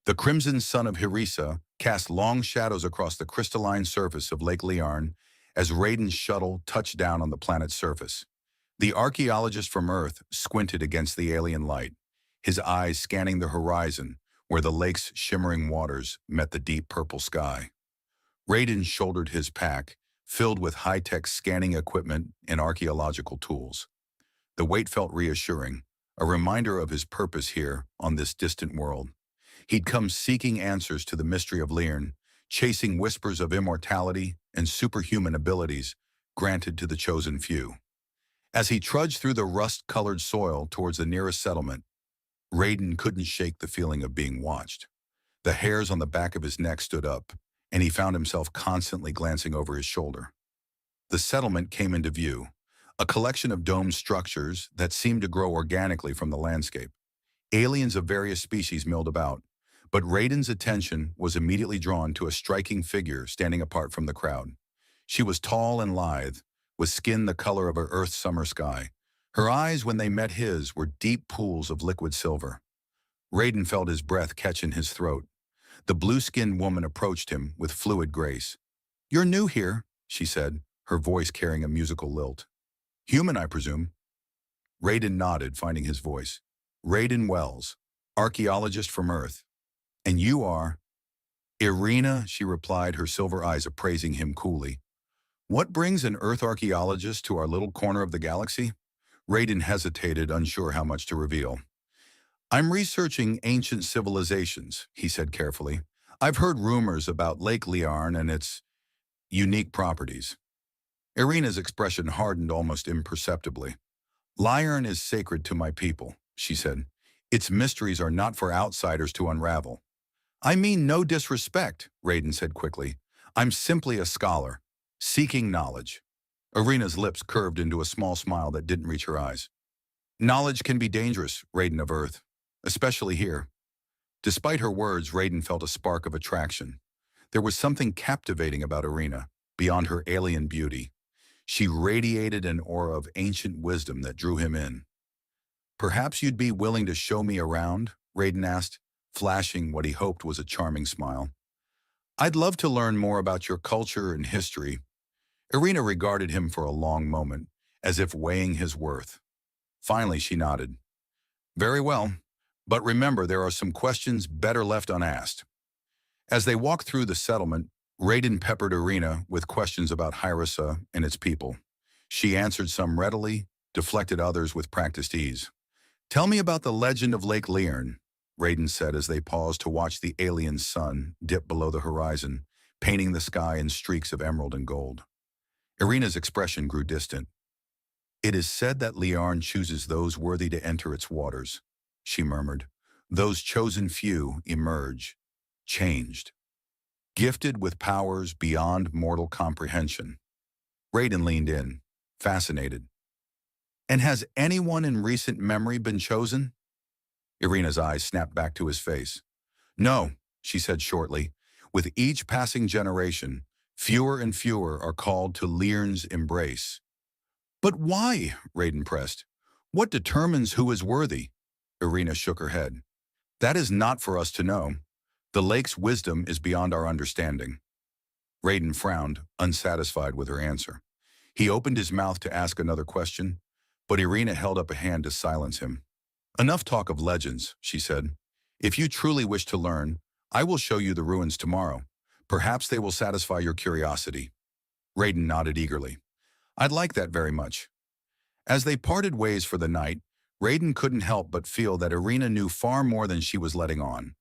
The crimson sun of Hirisa cast long shadows across the crystalline surface of Lake Liarn as Raiden's shuttle touched down on the planet's surface. The archaeologist from Earth squinted against the alien light, his eyes scanning the horizon where the lake's shimmering waters met the deep purple sky. Raiden shouldered his pack, filled with high-tech scanning equipment and archaeological tools. The weight felt reassuring, a reminder of his purpose here on this distant world. He'd come seeking answers to the mystery of Liarn, chasing whispers of immortality and superhuman abilities granted to the chosen few. As he trudged through the rust-colored soil towards the nearest settlement, Raiden couldn't shake the feeling of being watched. The hairs on the back of his neck stood up, and he found himself constantly glancing over his shoulder. The settlement came into view, a collection of domed structures that seemed to grow organically from the landscape. Aliens of various species milled about, but Raiden's attention was immediately drawn to a striking figure standing apart from the crowd. She was tall and lithe, with skin the color of her Earth's summer sky. Her eyes, when they met his, were deep pools of liquid silver. Raiden felt his breath catch in his throat. The blue-skinned woman approached him with fluid grace. "You're new here," she said, her voice carrying a musical lilt. "Human, I presume?" Raiden nodded, finding his voice. "Raiden Wells, archaeologist from Earth. And you are?" "Irina," she replied, her silver eyes appraising him coolly. "What brings an Earth archaeologist to our little corner of the galaxy?" Raiden hesitated, unsure how much to reveal. "I'm researching ancient civilizations," he said carefully. "I've heard rumors about Lake Liarn and its unique properties." Irina's expression hardened almost imperceptibly. "Liarn is sacred to my people," she said. "Its mysteries are not for outsiders to unravel." "I mean no disrespect," Raiden said quickly. "I'm simply a scholar, seeking knowledge." Irina's lips curved into a small smile that didn't reach her eyes. "Knowledge can be dangerous, Raiden of Earth, especially here." Despite her words, Raiden felt a spark of attraction. There was something captivating about Irina, beyond her alien beauty. She radiated an aura of ancient wisdom that drew him in. "Perhaps you'd be willing to show me around?" Raiden asked, flashing what he hoped was a charming smile. "I'd love to learn more about your culture and history." Irina regarded him for a long moment, as if weighing his worth. Finally, she nodded. "Very well, but remember there are some questions better left unasked." As they walked through the settlement, Raiden peppered Irina with questions about Hirisa and its people. She answered some readily, deflected others with practiced ease. "Tell me about the legend of Lake Liarn," Raiden said as they paused to watch the alien sun dip below the horizon, painting the sky in streaks of emerald and gold. Irina's expression grew distant. "It is said that Liarn chooses those worthy to enter its waters," she murmured. "Those chosen few emerge, changed, gifted with powers beyond mortal comprehension." Raiden leaned in, fascinated. "And has anyone in recent memory been chosen?" Irina's eyes snapped back to his face. "No," she said shortly. "With each passing generation, fewer and fewer are called to Liarn's embrace." "But why?" Raiden pressed. "What determines who is worthy?" Irina shook her head. "That is not for us to know. The lake's wisdom is beyond our understanding." Raiden frowned, unsatisfied with her answer. He opened his mouth to ask another question, but Irina held up a hand to silence him. "Enough talk of legends," she said. "If you truly wish to learn, I will show you the ruins tomorrow. Perhaps they will satisfy your curiosity." Raiden nodded eagerly. "I'd like that very much." As they parted ways for the night, Raiden couldn't help but feel that Irina knew far more than she was letting on.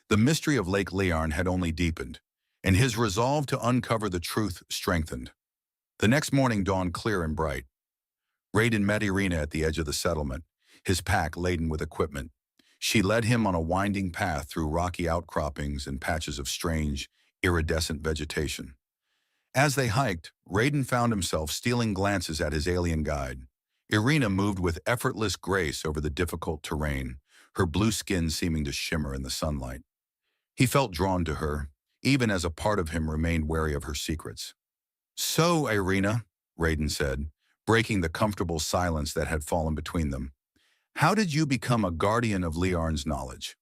The mystery of Lake Liarn had only deepened, and his resolve to uncover the truth strengthened. The next morning dawned clear and bright. Raiden met Irina at the edge of the settlement, his pack laden with equipment. She led him on a winding path through rocky outcroppings and patches of strange, iridescent vegetation. As they hiked, Raiden found himself stealing glances at his alien guide. Irina moved with effortless grace over the difficult terrain, her blue skin seeming to shimmer in the sunlight. He felt drawn to her, even as a part of him remained wary of her secrets. "So, Irina," Raiden said, breaking the comfortable silence that had fallen between them, "how did you become a guardian of Liarn's knowledge?"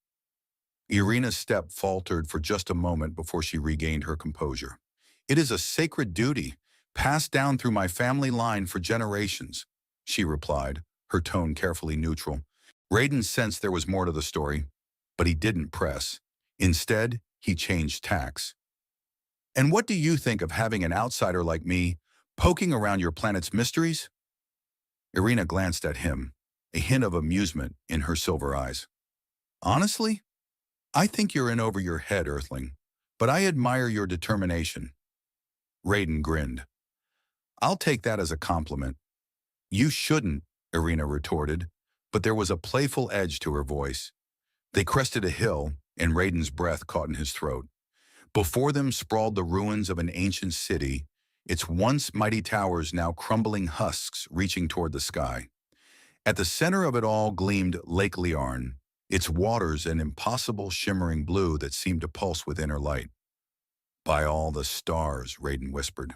Irina's step faltered for just a moment before she regained her composure. "It is a sacred duty, passed down through my family line for generations," she replied, her tone carefully neutral. Raiden sensed there was more to the story, but he didn't press. Instead, he changed tacks. "And what do you think of having an outsider like me poking around your planet's mysteries?" Irina glanced at him, a hint of amusement in her silver eyes. "Honestly, I think you're in over your head, Earthling, but I admire your determination." Raiden grinned. "I'll take that as a compliment." "You shouldn't," Irina retorted, but there was a playful edge to her voice. They crested a hill, and Raiden's breath caught in his throat. Before them sprawled the ruins of an ancient city, its once mighty towers now crumbling husks reaching toward the sky. At the center of it all gleamed Lake Liarn, its waters an impossible shimmering blue that seemed to pulse with inner light. "By all the stars," Raiden whispered.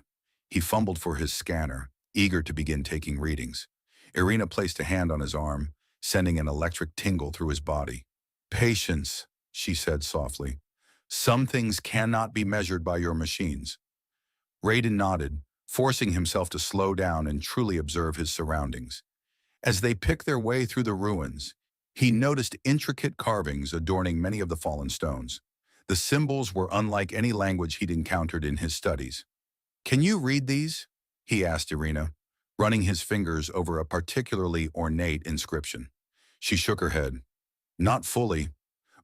He fumbled for his scanner, eager to begin taking readings. Irina placed a hand on his arm, sending an electric tingle through his body. "Patience," she said softly. "Some things cannot be measured by your machines." Raiden nodded, forcing himself to slow down and truly observe his surroundings. As they picked their way through the ruins, he noticed intricate carvings adorning many of the fallen stones. The symbols were unlike any language he'd encountered in his studies. "Can you read these?" he asked Irina, running his fingers over a particularly ornate inscription. She shook her head. "Not fully.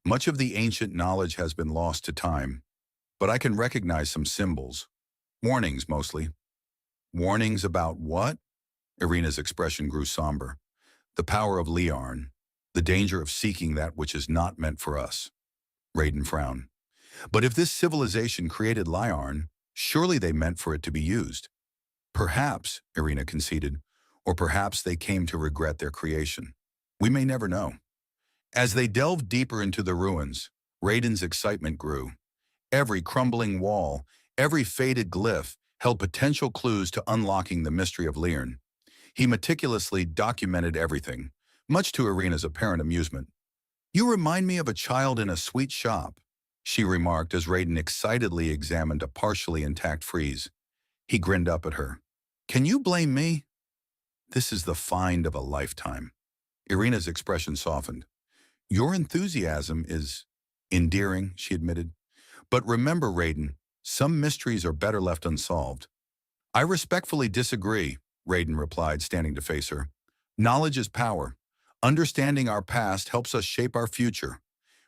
Much of the ancient knowledge has been lost to time, but I can recognize some symbols. Warnings, mostly." "Warnings about what?" Irina's expression grew somber. "The power of Liarn, the danger of seeking that which is not meant for us." Raiden frowned. "But if this civilization created Liarn, surely they meant for it to be used." "Perhaps," Irina conceded, "or perhaps they came to regret their creation. We may never know." As they delved deeper into the ruins, Raiden's excitement grew. Every crumbling wall, every faded glyph held potential clues to unlocking the mystery of Liarn. He meticulously documented everything, much to Irina's apparent amusement. "You remind me of a child in a sweet shop," she remarked as Raiden excitedly examined a partially intact frieze. He grinned up at her. "Can you blame me?" "This is the find of a lifetime." Irina's expression softened. "Your enthusiasm is endearing," she admitted. "But remember, Raiden, some mysteries are better left unsolved." "I respectfully disagree," Raiden replied, standing to face her. "Knowledge is power. Understanding our past helps us shape our future."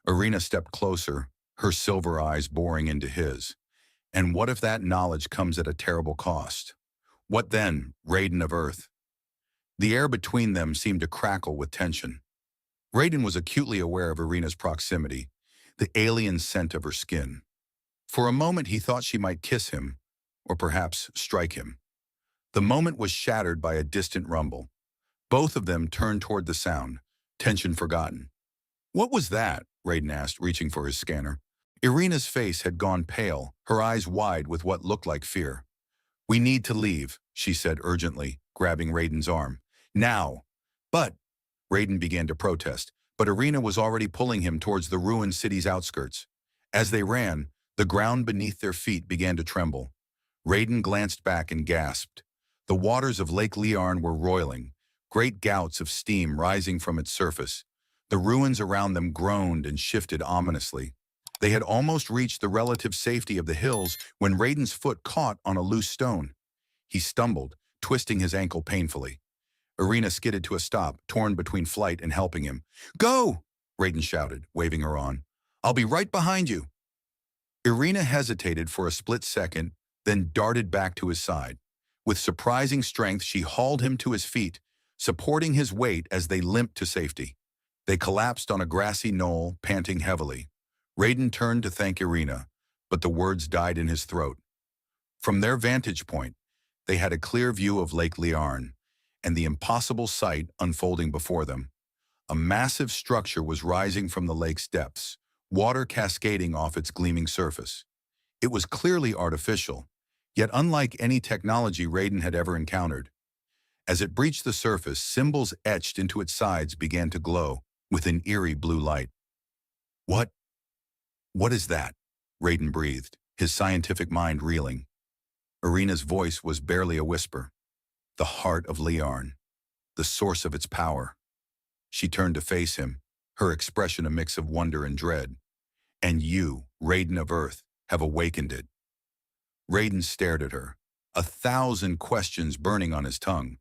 Irina stepped closer, her silver eyes boring into his. "And what if that knowledge comes at a terrible cost? What then, Raiden of Earth?" The air between them seemed to crackle with tension. Raiden was acutely aware of Irina's proximity, the alien scent of her skin. For a moment he thought she might kiss him, or perhaps strike him. The moment was shattered by a distant rumble. Both of them turned toward the sound, tension forgotten. "What was that?" Raiden asked, reaching for his scanner. Irina's face had gone pale, her eyes wide with what looked like fear. "We need to leave," she said urgently, grabbing Raiden's arm. "Now!" "But—" Raiden began to protest, but Irina was already pulling him towards the ruined city's outskirts. As they ran, the ground beneath their feet began to tremble. Raiden glanced back and gasped. The waters of Lake Liarn were roiling, great gouts of steam rising from its surface. The ruins around them groaned and shifted ominously. They had almost reached the relative safety of the hills when Raiden's foot caught on a loose stone. He stumbled, twisting his ankle painfully. Irina skidded to a stop, torn between flight and helping him. "Go!" Raiden shouted, waving her on. "I'll be right behind you." Irina hesitated for a split second, then darted back to his side. With surprising strength, she hauled him to his feet, supporting his weight as they limped to safety. They collapsed on a grassy knoll, panting heavily. Raiden turned to thank Irina, but the words died in his throat. From their vantage point, they had a clear view of Lake Liarn and the impossible sight unfolding before them. A massive structure was rising from the lake's depths, water cascading off its gleaming surface. It was clearly artificial, yet unlike any technology Raiden had ever encountered. As it breached the surface, symbols etched into its sides began to glow with an eerie blue light. "What What is that? Raiden breathed, his scientific mind reeling. Irina's voice was barely a whisper. The heart of Liarn, the source of its power. She turned to face him, her expression a mix of wonder and dread. And you, Raiden of Earth, have awakened it. Raiden stared at her, 1,000 questions burning on his tongue.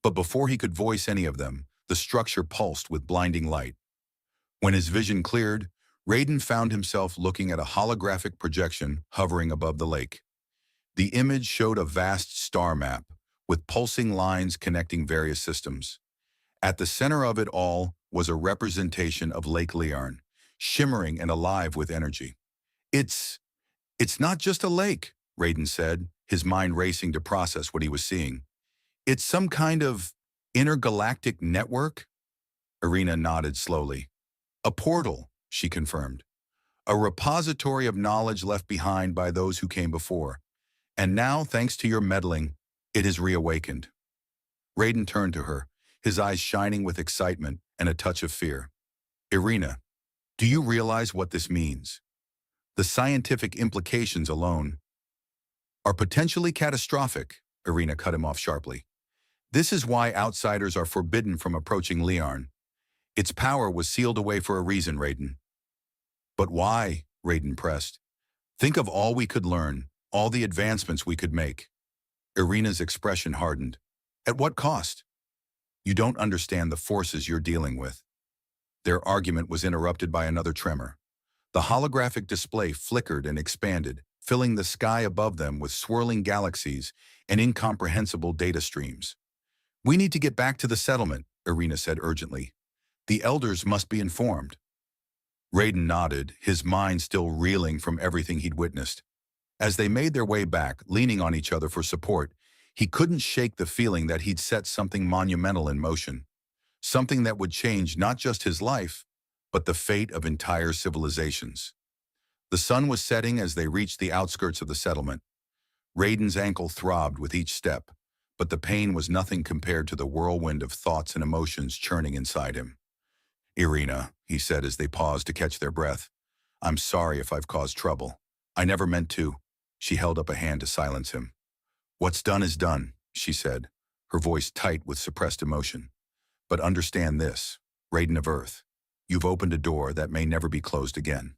But before he could voice any of them, the structure pulsed with blinding light. When his vision cleared, Raiden found himself looking at a holographic projection hovering above the lake. The image showed a vast star map, with pulsing lines connecting various systems. At the center of it all was a representation of Lake Liarn, shimmering and alive with energy. It's not just a lake, Raiden said, his mind racing to process what he was seeing. It's some kind of intergalactic network? Irina nodded slowly. A portal, she confirmed. A repository of knowledge left behind by those who came before. And now, thanks to your meddling, it is reawakened. Raiden turned to her, his eyes shining with excitement and a touch of fear. Irina, do you realize what this means? The scientific implications alone are potentially catastrophic, Irina cut him off sharply. This is why outsiders are forbidden from approaching Liarn. Its power was sealed away for a reason, Raiden. But why? Raiden pressed. Think of all we could learn, all the advancements we could make. Irina's expression hardened. At what cost? You don't understand the forces you're dealing with. Their argument was interrupted by another tremor. The holographic display flickered and expanded, filling the sky above them with swirling galaxies and incomprehensible data streams. We need to get back to the settlement, Irina said urgently. The elders must be informed. Raiden nodded, his mind still reeling from everything he'd witnessed. As they made their way back, leaning on each other for support, he couldn't shake the feeling that he'd set something monumental in motion. Something that would change not just his life, but the fate of entire civilizations. The sun was setting as they reached the outskirts of the settlement. Raiden's ankle throbbed with each step, but the pain was nothing compared to the whirlwind of thoughts and emotions churning inside him. Irina, he said as they paused to catch their breath, I'm sorry if I've caused trouble. I never meant to. She held up a hand to silence him. What's done is done, she said, her voice tight with suppressed emotion. But understand this, Raiden of Earth. You've opened a door that may never be closed again.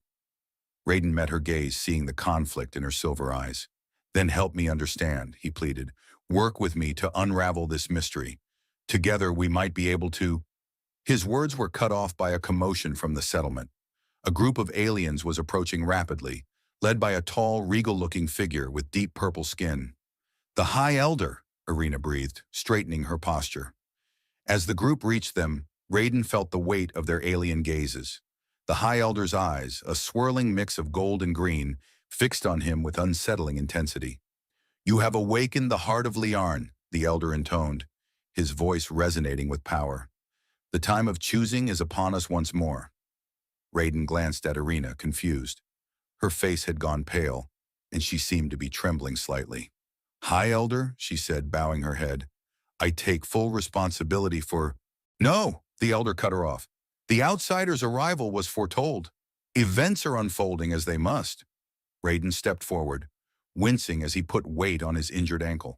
Raiden met her gaze, seeing the conflict in her silver eyes. Then help me understand, he pleaded. Work with me to unravel this mystery. Together we might be able to... His words were cut off by a commotion from the settlement. A group of aliens was approaching rapidly, led by a tall, regal-looking figure with deep purple skin. The High Elder, Irina breathed, straightening her posture. As the group reached them, Raiden felt the weight of their alien gazes. The High Elder's eyes, a swirling mix of gold and green, fixed on him with unsettling intensity. You have awakened the heart of Liarn, the Elder intoned, his voice resonating with power. The time of choosing is upon us once more. Raiden glanced at Irina, confused. Her face had gone pale, and she seemed to be trembling slightly. High Elder, she said, bowing her head. I take full responsibility for... No, the Elder cut her off. The outsider's arrival was foretold. Events are unfolding as they must. Raiden stepped forward, wincing as he put weight on his injured ankle.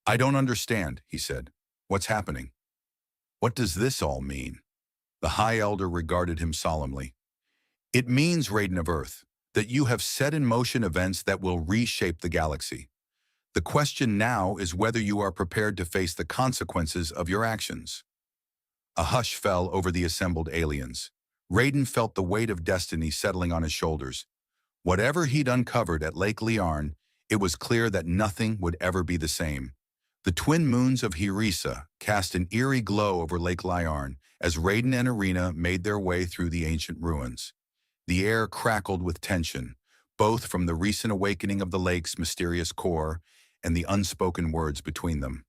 I don't understand, he said. What's happening? What does this all mean? The High Elder regarded him solemnly. It means, Raiden of Earth, that you have set in motion events that will reshape the galaxy. The question now is whether you are prepared to face the consequences of your actions. A hush fell over the assembled aliens. Raiden felt the weight of destiny settling on his shoulders. Whatever he'd uncovered at Lake Liarn, it was clear that nothing would ever be the same. The twin moons of Hirisa cast an eerie glow over Lake Liarn as Raiden and Irina made their way through the ancient ruins. The air crackled with tension, both from the recent awakening of the lake's mysterious core and the unspoken words between them.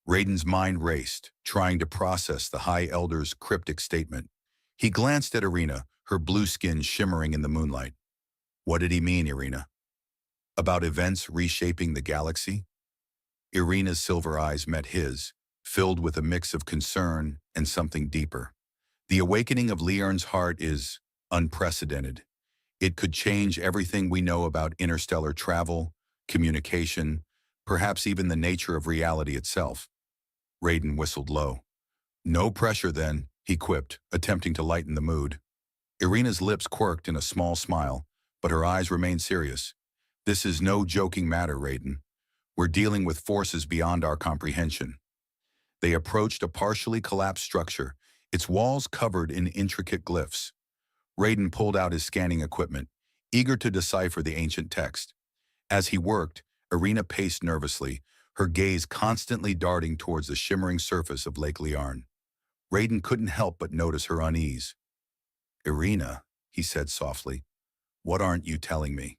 Raiden's mind raced, trying to process the High Elder's cryptic statement. He glanced at Irina, her blue skin shimmering in the moonlight. What did he mean, Irina? About events reshaping the galaxy? Irina's silver eyes met his, filled with a mix of concern and something deeper. The awakening of Liarn's heart is unprecedented. It could change everything we know about interstellar travel, communication, perhaps even the nature of reality itself. Raiden whistled low. No pressure then, he quipped, attempting to lighten the mood. Irina's lips quirked in a small smile, but her eyes remained serious. This is no joking matter, Raiden. We're dealing with forces beyond our comprehension. They approached a partially collapsed structure, its walls covered in intricate glyphs. Raiden pulled out his scanning equipment, eager to decipher the ancient text. As he worked, Irina paced nervously, her gaze constantly darting towards the shimmering surface of Lake Liarn. Raiden couldn't help but notice her unease. Irina, he said softly, what aren't you telling me?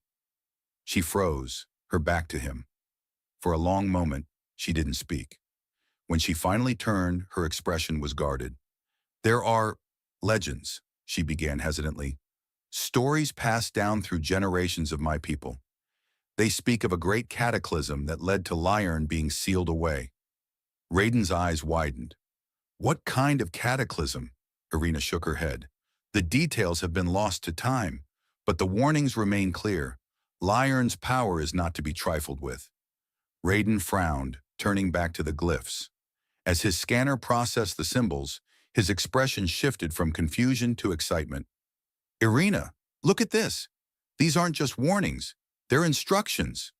She froze, her back to him. For a long moment, she didn't speak. When she finally turned, her expression was guarded. There are legends, she began hesitantly. Stories passed down through generations of my people. They speak of a great cataclysm that led to Liarn being sealed away. Raiden's eyes widened. What kind of cataclysm? Irina shook her head. The details have been lost to time, but the warnings remain clear. Liarn's power is not to be trifled with. Raiden frowned, turning back to the glyphs. As his scanner processed the symbols, his expression shifted from confusion to excitement. Irina, look at this. These aren't just warnings, they're instructions.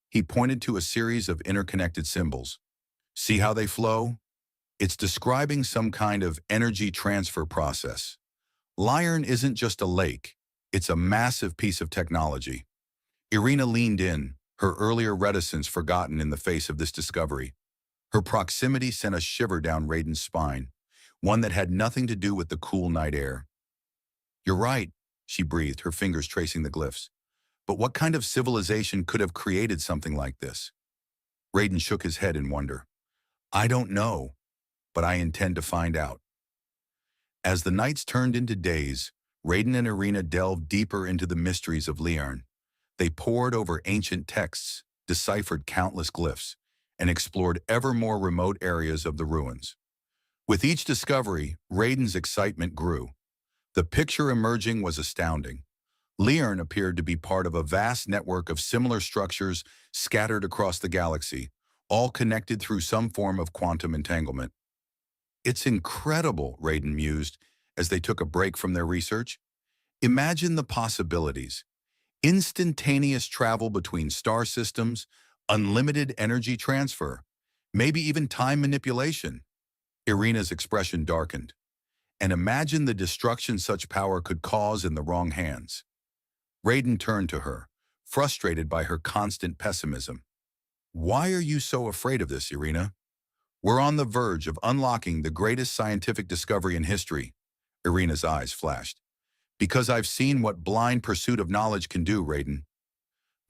He pointed to a series of interconnected symbols. See how they flow? It's describing some kind of energy transfer process. Liarn isn't just a lake, it's a massive piece of technology. Irina leaned in, her earlier reticence forgotten in the face of this discovery. Her proximity sent a shiver down Raiden's spine, one that had nothing to do with the cool night air. You're right, she breathed, her fingers tracing the glyphs. But what kind of civilization could have created something like this? Raiden shook his head in wonder. I don't know, but I intend to find out. As the nights turned into days, Raiden and Irina delved deeper into the mysteries of Liarn. They pored over ancient texts, deciphered countless glyphs, and explored ever more remote areas of the ruins. With each discovery, Raiden's excitement grew. The picture emerging was astounding. Liarn appeared to be part of a vast network of similar structures scattered across the galaxy, all connected through some form of quantum entanglement. It's incredible, Raiden mused, as they took a break from their research. Imagine the possibilities. Instantaneous travel between star systems, unlimited energy transfer, maybe even time manipulation. Irina's expression darkened. And imagine the destruction such power could cause in the wrong hands. Raiden turned to her, frustrated by her constant pessimism. Why are you so afraid of this, Irina? We're on the verge of unlocking the greatest scientific discovery in history. Irina's eyes flashed. Because I've seen what blind pursuit of knowledge can do, Raiden.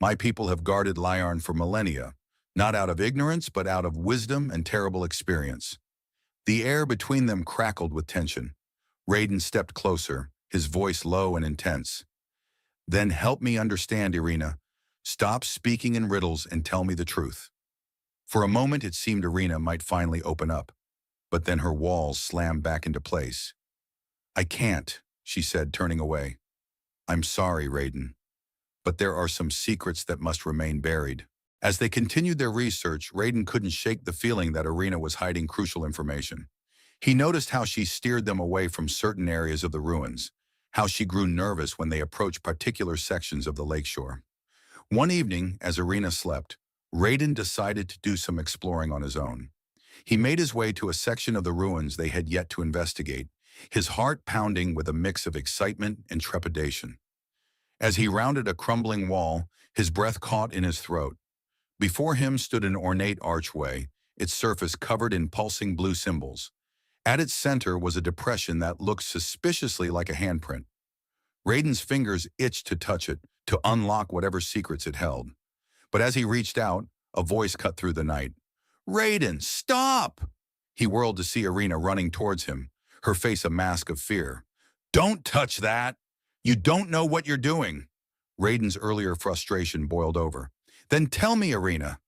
My people have guarded Liarn for millennia, not out of ignorance, but out of wisdom and terrible experience. The air between them crackled with tension. Raiden stepped closer, his voice low and intense. Then help me understand, Irina. Stop speaking in riddles and tell me the truth. For a moment, it seemed Irina might finally open up, but then her walls slammed back into place. I can't, she said, turning away. I'm sorry, Raiden, but there are some secrets that must remain buried. As they continued their research, Raiden couldn't shake the feeling that Irina was hiding crucial information. He noticed how she steered them away from certain areas of the ruins, how she grew nervous when they approached particular sections of the lakeshore. One evening, as Irina slept, Raiden decided to do some exploring on his own. He made his way to a section of the ruins they had yet to investigate, his heart pounding with a mix of excitement and trepidation. As he rounded a crumbling wall, his breath caught in his throat. Before him stood an ornate archway, its surface covered in pulsing blue symbols. At its center was a depression that looked suspiciously like a handprint. Raiden's fingers itched to touch it, to unlock whatever secrets it held. But as he reached out, a voice cut through the night. Raiden, stop! He whirled to see Irina running towards him, her face a mask of fear. Don't touch that! You don't know what you're doing! Raiden's earlier frustration boiled over. Then tell me, Irina.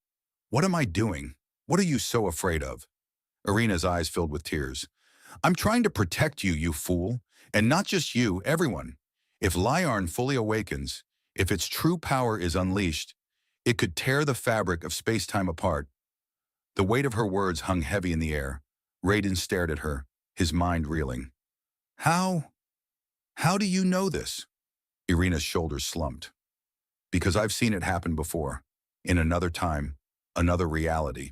What am I doing? What are you so afraid of? Irina's eyes filled with tears. I'm trying to protect you, you fool. And not just you, everyone. If Lyarn fully awakens, if its true power is unleashed, it could tear the fabric of space-time apart. The weight of her words hung heavy in the air. Raiden stared at her, his mind reeling. How? How do you know this? Irina's shoulders slumped. Because I've seen it happen before. In another time, another reality.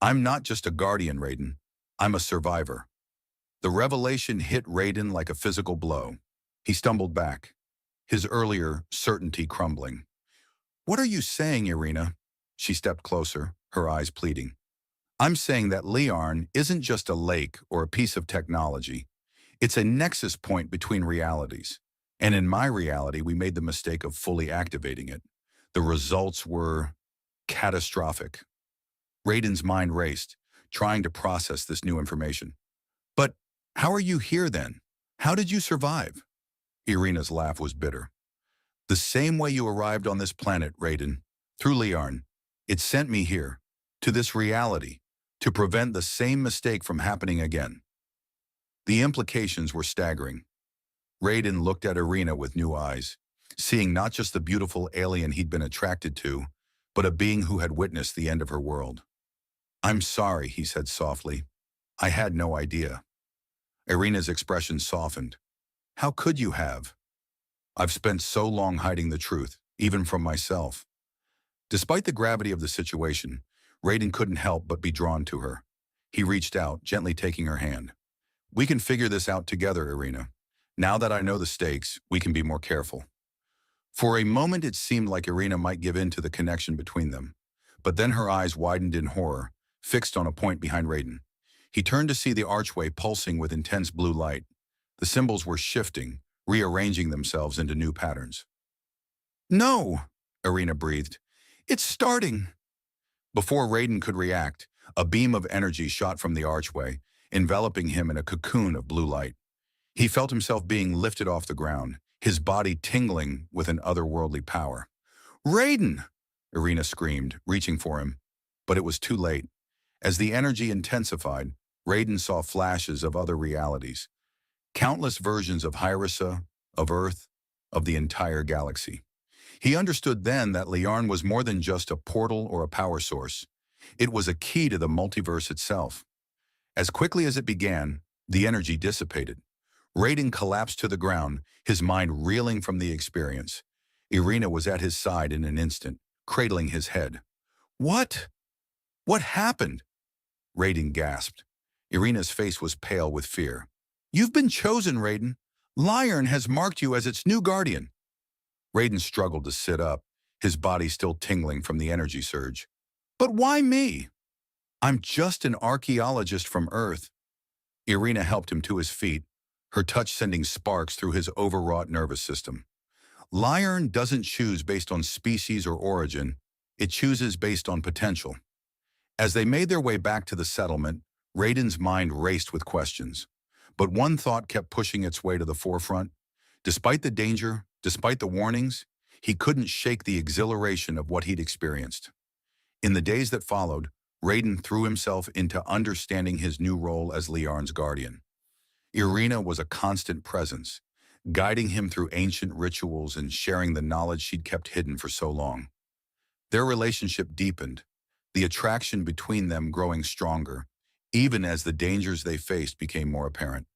I'm not just a guardian, Raiden. I'm a survivor. The revelation hit Raiden like a physical blow. He stumbled back, his earlier certainty crumbling. What are you saying, Irina? She stepped closer, her eyes pleading. I'm saying that Lyarn isn't just a lake or a piece of technology. It's a nexus point between realities. And in my reality, we made the mistake of fully activating it. The results were catastrophic. Raiden's mind raced, trying to process this new information. But how are you here then? How did you survive? Irina's laugh was bitter. The same way you arrived on this planet, Raiden, through Lyarn. It sent me here, to this reality, to prevent the same mistake from happening again. The implications were staggering. Raiden looked at Irina with new eyes, seeing not just the beautiful alien he'd been attracted to, but a being who had witnessed the end of her world. I'm sorry, he said softly. I had no idea. Irina's expression softened. How could you have? I've spent so long hiding the truth, even from myself. Despite the gravity of the situation, Raiden couldn't help but be drawn to her. He reached out, gently taking her hand. We can figure this out together, Irina. Now that I know the stakes, we can be more careful. For a moment it seemed like Irina might give in to the connection between them, but then her eyes widened in horror, fixed on a point behind Raiden. He turned to see the archway pulsing with intense blue light. The symbols were shifting, rearranging themselves into new patterns. No, Irina breathed. It's starting. Before Raiden could react, a beam of energy shot from the archway, enveloping him in a cocoon of blue light. He felt himself being lifted off the ground, his body tingling with an otherworldly power. Raiden! Irina screamed, reaching for him. But it was too late. As the energy intensified, Raiden saw flashes of other realities. Countless versions of Hyrissa, of Earth, of the entire galaxy. He understood then that Lyarn was more than just a portal or a power source. It was a key to the multiverse itself. As quickly as it began, the energy dissipated. Raiden collapsed to the ground, his mind reeling from the experience. Irina was at his side in an instant, cradling his head. What? What happened? Raiden gasped. Irina's face was pale with fear. You've been chosen, Raiden. Lyarn has marked you as its new guardian. Raiden struggled to sit up, his body still tingling from the energy surge. But why me? I'm just an archaeologist from Earth. Irina helped him to his feet, her touch sending sparks through his overwrought nervous system. Lyarn doesn't choose based on species or origin, it chooses based on potential. As they made their way back to the settlement, Raiden's mind raced with questions. But one thought kept pushing its way to the forefront. Despite the danger, despite the warnings, he couldn't shake the exhilaration of what he'd experienced. In the days that followed, Raiden threw himself into understanding his new role as Lyarn's guardian. Irina was a constant presence, guiding him through ancient rituals and sharing the knowledge she'd kept hidden for so long. Their relationship deepened, the attraction between them growing stronger, even as the dangers they faced became more apparent.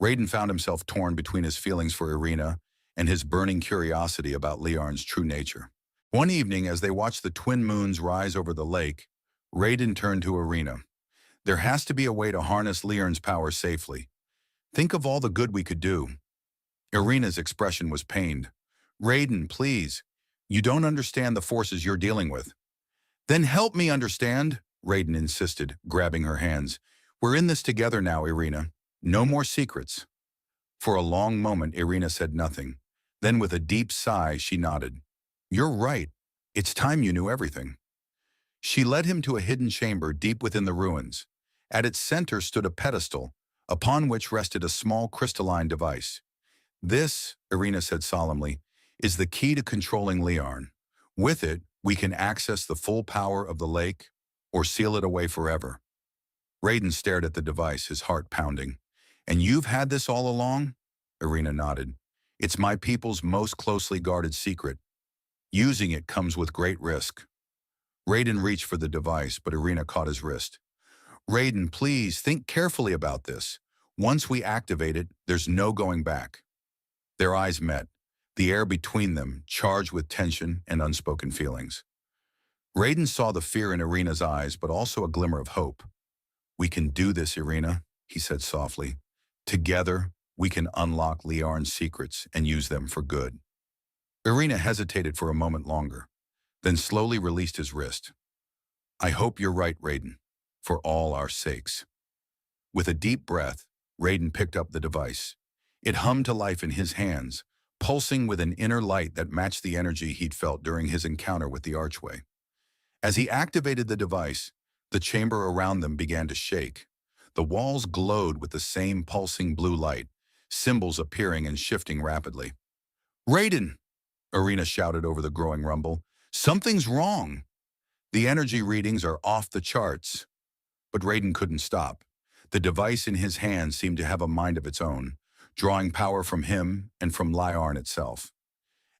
Raiden found himself torn between his feelings for Irina and his burning curiosity about Lyarn's true nature. One evening, as they watched the twin moons rise over the lake, Raiden turned to Irina. There has to be a way to harness Lyarn's power safely. Think of all the good we could do. Irina's expression was pained. Raiden, please. You don't understand the forces you're dealing with. Then help me understand, Raiden insisted, grabbing her hands. We're in this together now, Irina. No more secrets. For a long moment, Irina said nothing. Then with a deep sigh, she nodded. You're right. It's time you knew everything. She led him to a hidden chamber deep within the ruins. At its center stood a pedestal, upon which rested a small crystalline device. This, Irina said solemnly, is the key to controlling Lyarn. With it, we can access the full power of the lake or seal it away forever. Raiden stared at the device, his heart pounding. And you've had this all along? Irina nodded. It's my people's most closely guarded secret. Using it comes with great risk. Raiden reached for the device, but Irina caught his wrist. Raiden, please think carefully about this. Once we activate it, there's no going back. Their eyes met, the air between them charged with tension and unspoken feelings. Raiden saw the fear in Irina's eyes, but also a glimmer of hope. We can do this, Irina, he said softly. Together, we can unlock Liarn's secrets and use them for good. Irina hesitated for a moment longer, then slowly released his wrist. I hope you're right, Raiden, for all our sakes. With a deep breath, Raiden picked up the device. It hummed to life in his hands, pulsing with an inner light that matched the energy he'd felt during his encounter with the archway. As he activated the device, the chamber around them began to shake. The walls glowed with the same pulsing blue light, symbols appearing and shifting rapidly. Raiden! Irina shouted over the growing rumble. Something's wrong! The energy readings are off the charts. But Raiden couldn't stop. The device in his hand seemed to have a mind of its own, drawing power from him and from Liarn itself.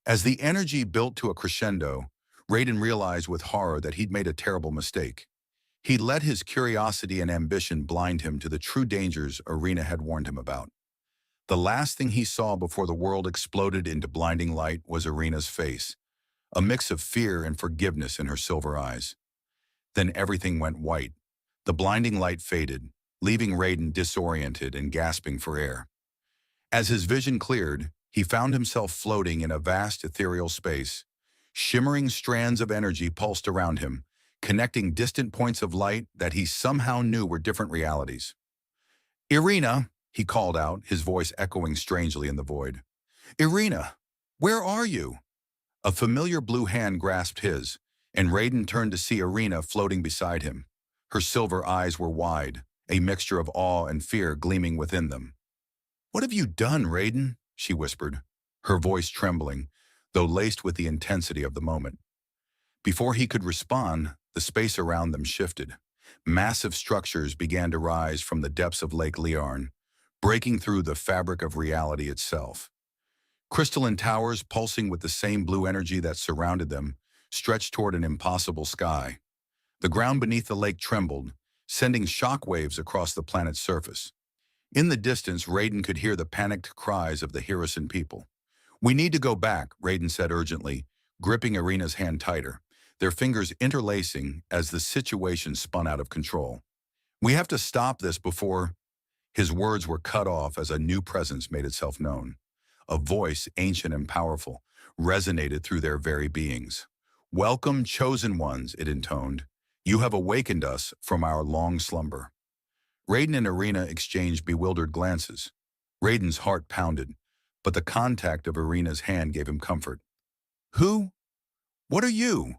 As the energy built to a crescendo, Raiden realized with horror that he'd made a terrible mistake. He'd let his curiosity and ambition blind him to the true dangers Irina had warned him about. The last thing he saw before the world exploded into blinding light was Irina's face, a mix of fear and forgiveness in her silver eyes. Then everything went white. The blinding light faded, leaving Raiden disoriented and gasping for air. As his vision cleared, he found himself floating in a vast ethereal space. Shimmering strands of energy pulsed around him, connecting distant points of light that he somehow knew were different realities. Irina, he called out, his voice echoing strangely in the void. Irina, where are you? A familiar blue hand grasped his, and Raiden turned to see Irina floating beside him. Her silver eyes were wide, a mixture of awe and fear gleaming within them. What have you done, Raiden? She whispered, her voice trembling, though laced with the intensity of the moment. Before he could respond, the space around them shifted. Massive structures began to rise from the depths of Lake Liarn, breaking through the fabric of reality itself. Crystalline towers, pulsing with the same blue energy that surrounded them, stretched toward an impossible sky. The ground beneath the lake trembled, sending shockwaves across the planet's surface. In the distance, Raiden could hear the panicked cries of the Hirusan people. We need to go back, Raiden said urgently, gripping Irina's hand tighter, their fingers interlacing as the situation spun out of control. We have to stop this before... His words were cut off as a new presence made itself known. A voice, ancient and powerful, resonated through their very beings. Welcome, chosen ones, it intoned. You have awakened us from our long slumber. Raiden and Irina exchanged bewildered glances. Raiden's heart pounded, but the contact of Irina's hand gave him comfort. Who? What are you?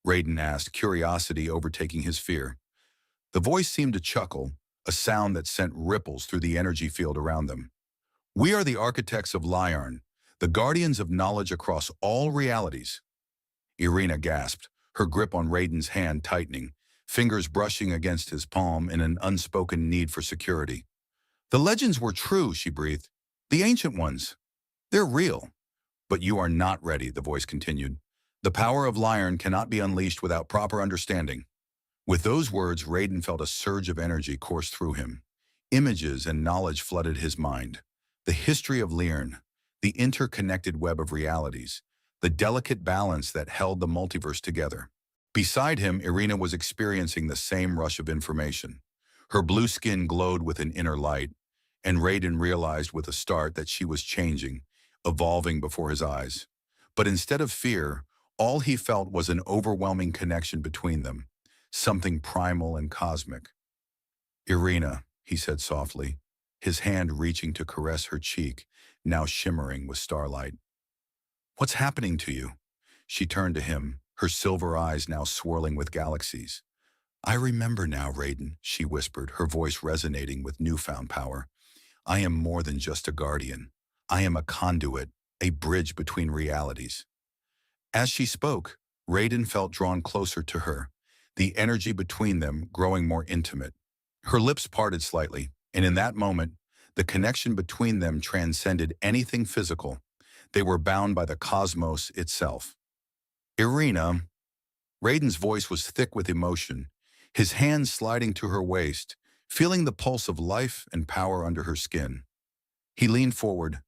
Raiden asked, curiosity overtaking his fear. The voice seemed to chuckle, a sound that sent ripples through the energy field around them. We are the architects of Liarn, the guardians of knowledge across all realities. Irina gasped, her grip on Raiden's hand tightening, fingers brushing against his palm in an unspoken need for security. The legends were true, she breathed. The ancient ones. They're real. But you are not ready, the voice continued. The power of Liarn cannot be unleashed without proper understanding. With those words, Raiden felt a surge of energy course through him. Images and knowledge flooded his mind. The history of Liarn, the interconnected web of realities, the delicate balance that held the multiverse together. Beside him, Irina was experiencing the same rush of information. Her blue skin glowed with an inner light, and Raiden realized with a start that she was changing, evolving before his eyes. But instead of fear, all he felt was an overwhelming connection between them, something primal and cosmic. Irina, he said softly, his hand reaching to caress her cheek, now shimmering with starlight. What's happening to you? She turned to him, her silver eyes now swirling with galaxies. I remember now, Raiden, she whispered, her voice resonating with newfound power. I am more than just a guardian. I am a conduit, a bridge between realities. As she spoke, Raiden felt drawn closer to her, the energy between them growing more intimate. Her lips parted slightly, and in that moment, the connection between them transcended anything physical. They were bound by the cosmos itself. Irina, Raiden's voice was thick with emotion, his hands sliding to her waist, feeling the pulse of life and power under her skin. He leaned forward,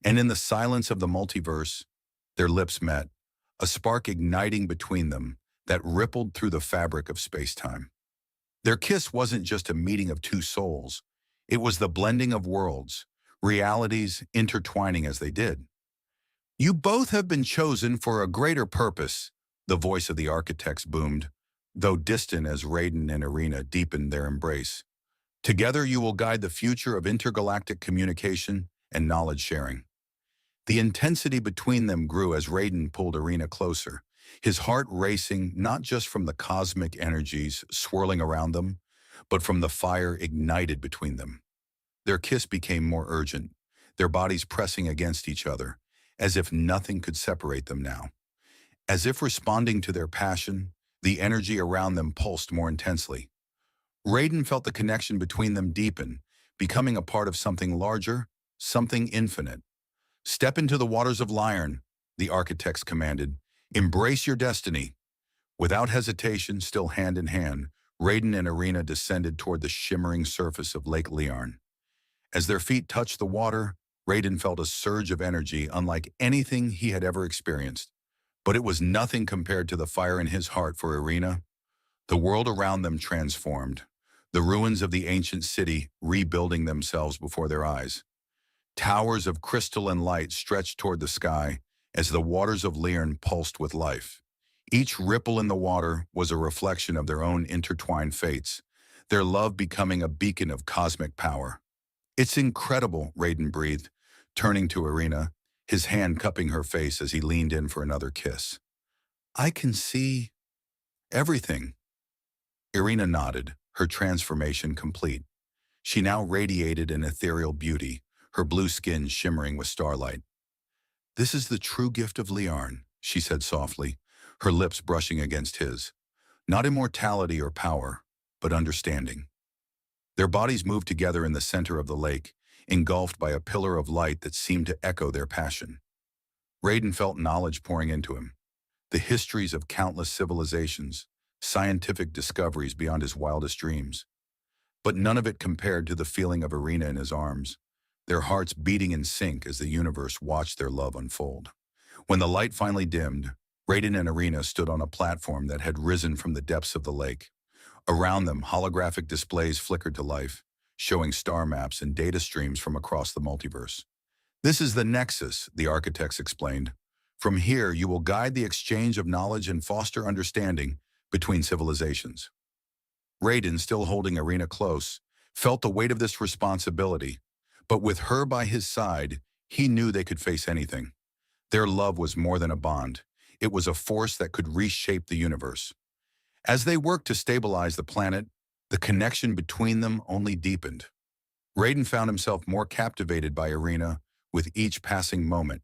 and in the silence of the multiverse, their lips met, a spark igniting between them that rippled through the fabric of space-time. Their kiss wasn't just a meeting of two souls. It was the blending of worlds, realities intertwining as they did. You both have been chosen for a greater purpose, the voice of the architects boomed, though distant as Raiden and Irina deepened their embrace. Together you will guide the future of intergalactic communication and knowledge sharing. The intensity between them grew as Raiden pulled Irina closer, his heart racing not just from the cosmic energies swirling around them, but from the fire ignited between them. Their kiss became more urgent, their bodies pressing against each other, as if nothing could separate them now. As if responding to their passion, the energy around them pulsed more intensely. Raiden felt the connection between them deepen, becoming a part of something larger, something infinite. Step into the waters of Liarn, the architects commanded. Embrace your destiny. Without hesitation, still hand in hand, Raiden and Irina descended toward the shimmering surface of Lake Liarn. As their feet touched the water, Raiden felt a surge of energy unlike anything he had ever experienced. But it was nothing compared to the fire in his heart for Irina. The world around them transformed, the ruins of the ancient city rebuilding themselves before their eyes. Towers of crystal and light stretched toward the sky as the waters of Liarn pulsed with life. Each ripple in the water was a reflection of their own intertwined fates, their love becoming a beacon of cosmic power. It's incredible, Raiden breathed, turning to Irina, his hand cupping her face as he leaned in for another kiss. I can see everything. Irina nodded, her transformation complete. She now radiated an ethereal beauty, her blue skin shimmering with starlight. This is the true gift of Liarn, she said softly, her lips brushing against his. Not immortality or power, but understanding. Their bodies moved together in the center of the lake, engulfed by a pillar of light that seemed to echo their passion. Raiden felt knowledge pouring into him, the histories of countless civilizations, scientific discoveries beyond his wildest dreams. But none of it compared to the feeling of Irina in his arms, their hearts beating in sync as the universe watched their love unfold. When the light finally dimmed, Raiden and Irina stood on a platform that had risen from the depths of the lake. Around them, holographic displays flickered to life, showing star maps and data streams from across the multiverse. This is the Nexus, the architects explained. From here, you will guide the exchange of knowledge and foster understanding between civilizations. Raiden, still holding Irina close, felt the weight of this responsibility, but with her by his side, he knew they could face anything. Their love was more than a bond. It was a force that could reshape the universe. As they worked to stabilize the planet, the connection between them only deepened. Raiden found himself more captivated by Irina with each passing moment,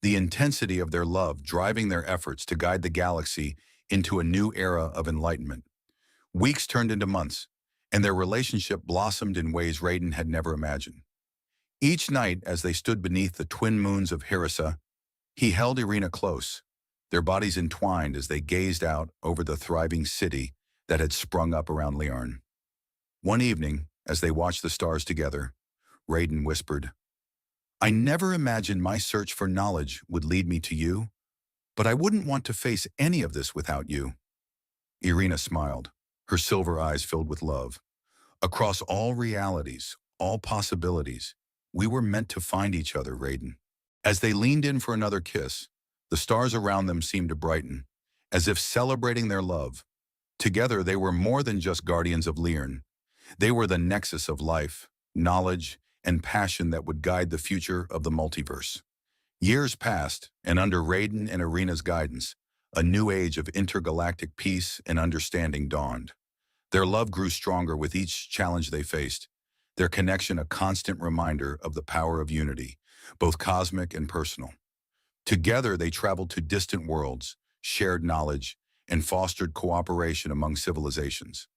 the intensity of their love driving their efforts to guide the galaxy into a new era of enlightenment. Weeks turned into months, and their relationship blossomed in ways Raiden had never imagined. Each night, as they stood beneath the twin moons of Hirisa, he held Irina close, their bodies entwined as they gazed out over the thriving city that had sprung up around Liarn. One evening, as they watched the stars together, Raiden whispered, I never imagined my search for knowledge would lead me to you, but I wouldn't want to face any of this without you. Irina smiled, her silver eyes filled with love. Across all realities, all possibilities, we were meant to find each other, Raiden. As they leaned in for another kiss, the stars around them seemed to brighten, as if celebrating their love. Together, they were more than just guardians of Liarn. They were the nexus of life, knowledge, and passion that would guide the future of the multiverse. Years passed, and under Raiden and Irina's guidance, a new age of intergalactic peace and understanding dawned. Their love grew stronger with each challenge they faced, their connection a constant reminder of the power of unity, both cosmic and personal. Together, they traveled to distant worlds, shared knowledge, and fostered cooperation among civilizations.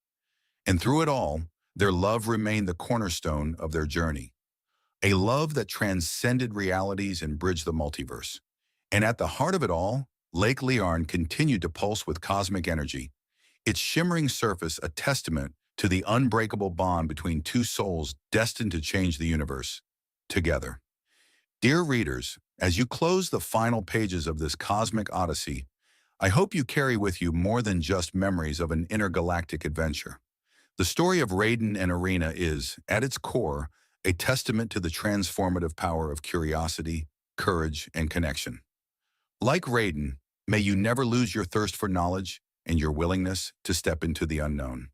And through it all, their love remained the cornerstone of their journey, a love that transcended realities and bridged the multiverse. And at the heart of it all, Lake Leon continued to pulse with cosmic energy, its shimmering surface a testament to the unbreakable bond between two souls destined to change the universe together. Dear readers, as you close the final pages of this cosmic odyssey, I hope you carry with you more than just memories of an intergalactic adventure. The story of Raiden and Arena is, at its core, a testament to the transformative power of curiosity, courage, and connection. Like Raiden, may you never lose your thirst for knowledge and your willingness to step into the unknown.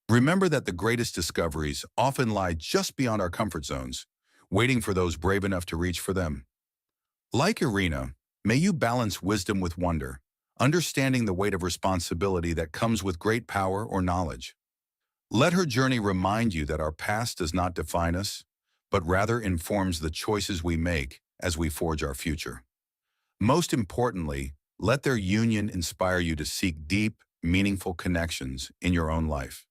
Remember that the greatest discoveries often lie just beyond our comfort zones, waiting for those brave enough to reach for them. Like Irina, may you balance wisdom with wonder, understanding the weight of responsibility that comes with great power or knowledge. Let her journey remind you that our past does not define us, but rather informs the choices we make as we forge our future. Most importantly, let their union inspire you to seek deep, meaningful connections in your own life.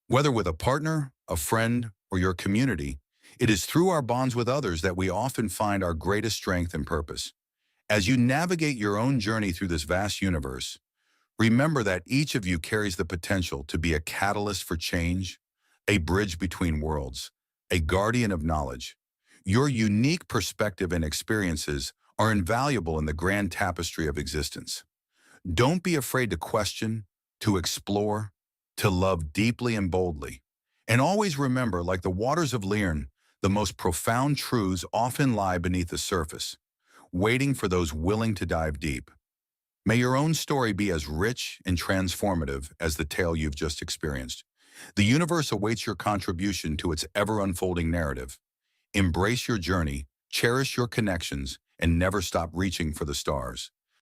Whether with a partner, a friend, or your community, it is through our bonds with others that we often find our greatest strength and purpose. As you navigate your own journey through this vast universe, remember that each of you carries the potential to be a catalyst for change, a bridge between worlds, a guardian of knowledge. Your unique perspective and experiences are invaluable in the grand tapestry of existence. Don't be afraid to question, to explore, to love deeply and boldly. And always remember, like the waters of Learn, the most profound truths often lie beneath the surface, waiting for those willing to dive deep. May your own story be as rich and transformative as the tale you've just experienced. The universe awaits your contribution to its ever-unfolding narrative. Embrace your journey, cherish your connections, and never stop reaching for the stars.